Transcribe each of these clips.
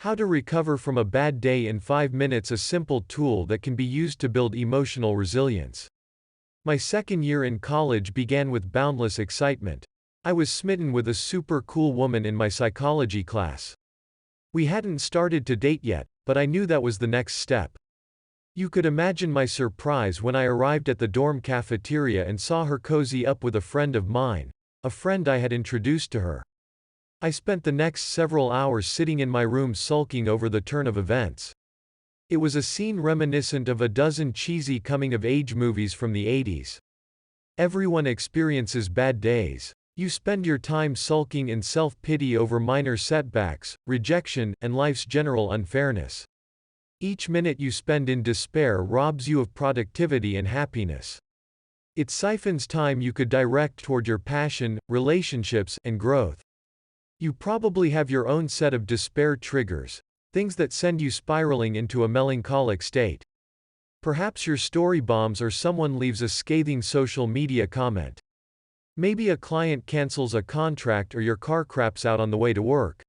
How to recover from a bad day in 5 minutes, a simple tool that can be used to build emotional resilience. My second year in college began with boundless excitement. I was smitten with a super cool woman in my psychology class. We hadn't started to date yet, but I knew that was the next step. You could imagine my surprise when I arrived at the dorm cafeteria and saw her cozy up with a friend of mine, a friend I had introduced to her. I spent the next several hours sitting in my room sulking over the turn of events. It was a scene reminiscent of a dozen cheesy coming-of-age movies from the 80s. Everyone experiences bad days. You spend your time sulking in self-pity over minor setbacks, rejection, and life's general unfairness. Each minute you spend in despair robs you of productivity and happiness. It siphons time you could direct toward your passion, relationships, and growth. You probably have your own set of despair triggers, things that send you spiraling into a melancholic state. Perhaps your story bombs or someone leaves a scathing social media comment. Maybe a client cancels a contract or your car craps out on the way to work.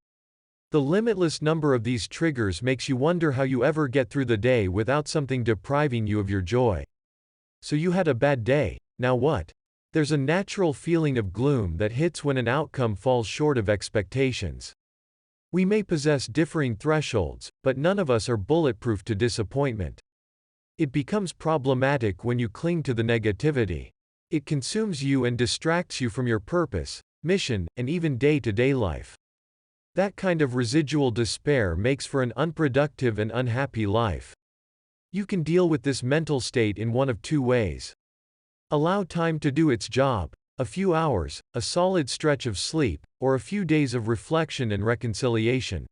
The limitless number of these triggers makes you wonder how you ever get through the day without something depriving you of your joy. So you had a bad day, now what? There's a natural feeling of gloom that hits when an outcome falls short of expectations. We may possess differing thresholds, but none of us are bulletproof to disappointment. It becomes problematic when you cling to the negativity. It consumes you and distracts you from your purpose, mission, and even day-to-day life. That kind of residual despair makes for an unproductive and unhappy life. You can deal with this mental state in one of two ways. Allow time to do its job, a few hours, a solid stretch of sleep, or a few days of reflection and reconciliation.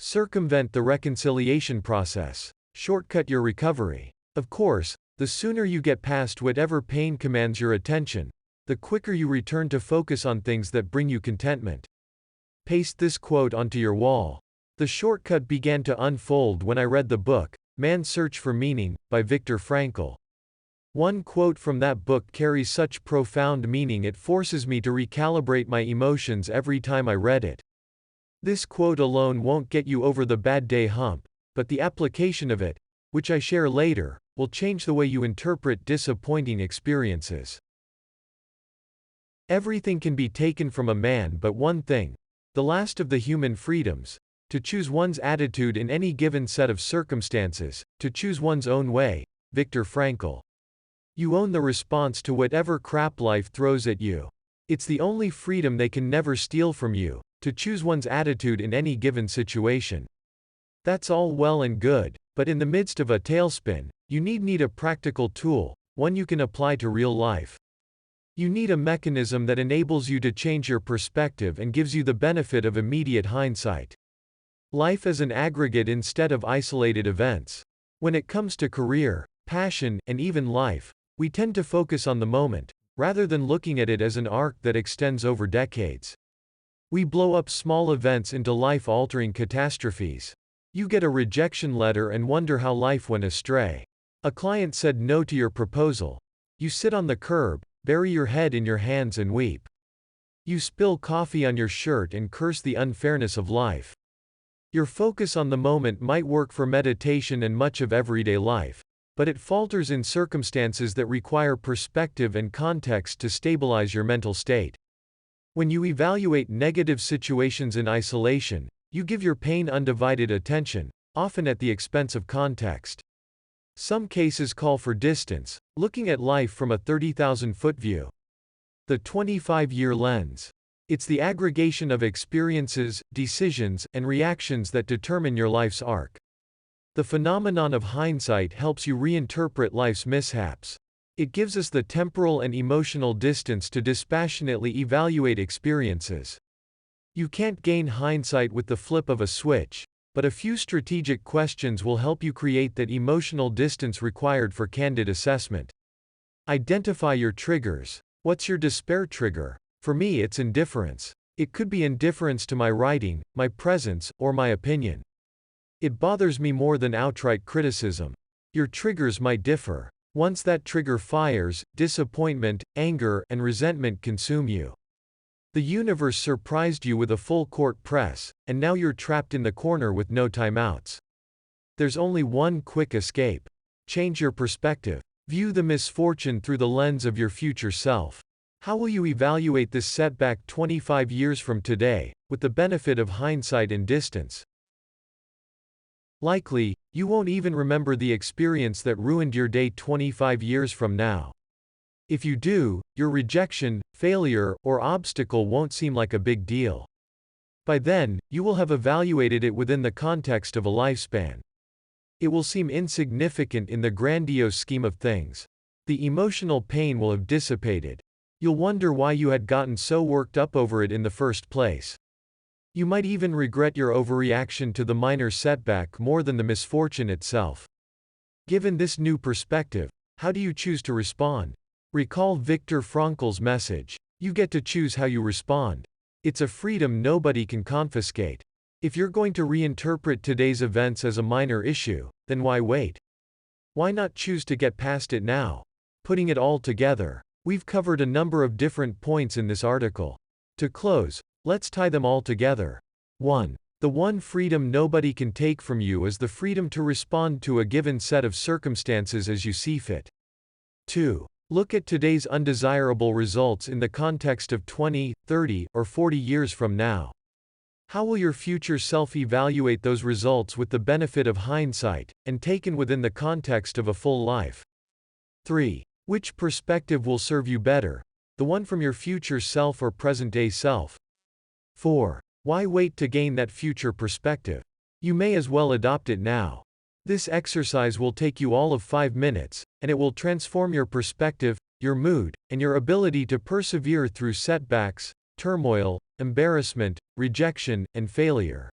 Circumvent the reconciliation process. Shortcut your recovery. Of course, the sooner you get past whatever pain commands your attention, the quicker you return to focus on things that bring you contentment. Paste this quote onto your wall. The shortcut began to unfold when I read the book, Man's Search for Meaning, by Viktor Frankl. One quote from that book carries such profound meaning it forces me to recalibrate my emotions every time I read it. This quote alone won't get you over the bad day hump, but the application of it, which I share later, will change the way you interpret disappointing experiences. Everything can be taken from a man but one thing, the last of the human freedoms, to choose one's attitude in any given set of circumstances, to choose one's own way. Viktor Frankl. You own the response to whatever crap life throws at you. It's the only freedom they can never steal from you, to choose one's attitude in any given situation. That's all well and good, but in the midst of a tailspin, you need a practical tool, one you can apply to real life. You need a mechanism that enables you to change your perspective and gives you the benefit of immediate hindsight. Life as an aggregate instead of isolated events. When it comes to career, passion, and even life, we tend to focus on the moment, rather than looking at it as an arc that extends over decades. We blow up small events into life-altering catastrophes. You get a rejection letter and wonder how life went astray. A client said no to your proposal. You sit on the curb, bury your head in your hands and weep. You spill coffee on your shirt and curse the unfairness of life. Your focus on the moment might work for meditation and much of everyday life, but it falters in circumstances that require perspective and context to stabilize your mental state. When you evaluate negative situations in isolation, you give your pain undivided attention, often at the expense of context. Some cases call for distance, looking at life from a 30,000-foot view. The 25-year lens. It's the aggregation of experiences, decisions, and reactions that determine your life's arc. The phenomenon of hindsight helps you reinterpret life's mishaps. It gives us the temporal and emotional distance to dispassionately evaluate experiences. You can't gain hindsight with the flip of a switch, but a few strategic questions will help you create that emotional distance required for candid assessment. Identify your triggers. What's your despair trigger? For me, it's indifference. It could be indifference to my writing, my presence, or my opinion. It bothers me more than outright criticism. Your triggers might differ. Once that trigger fires, disappointment, anger, and resentment consume you. The universe surprised you with a full court press, and now you're trapped in the corner with no timeouts. There's only one quick escape. Change your perspective. View the misfortune through the lens of your future self. How will you evaluate this setback 25 years from today, with the benefit of hindsight and distance? Likely, you won't even remember the experience that ruined your day 25 years from now. If you do, your rejection, failure, or obstacle won't seem like a big deal. By then, you will have evaluated it within the context of a lifespan. It will seem insignificant in the grandiose scheme of things. The emotional pain will have dissipated. You'll wonder why you had gotten so worked up over it in the first place. You might even regret your overreaction to the minor setback more than the misfortune itself. Given this new perspective, how do you choose to respond? Recall Viktor Frankl's message. You get to choose how you respond. It's a freedom nobody can confiscate. If you're going to reinterpret today's events as a minor issue, then why wait? Why not choose to get past it now? Putting it all together, we've covered a number of different points in this article. To close, let's tie them all together. 1. The one freedom nobody can take from you is the freedom to respond to a given set of circumstances as you see fit. 2. Look at today's undesirable results in the context of 20, 30, or 40 years from now. How will your future self evaluate those results with the benefit of hindsight, and taken within the context of a full life? 3. Which perspective will serve you better, the one from your future self or present-day self? 4. Why wait to gain that future perspective? You may as well adopt it now. This exercise will take you all of 5 minutes, and it will transform your perspective, your mood, and your ability to persevere through setbacks, turmoil, embarrassment, rejection, and failure.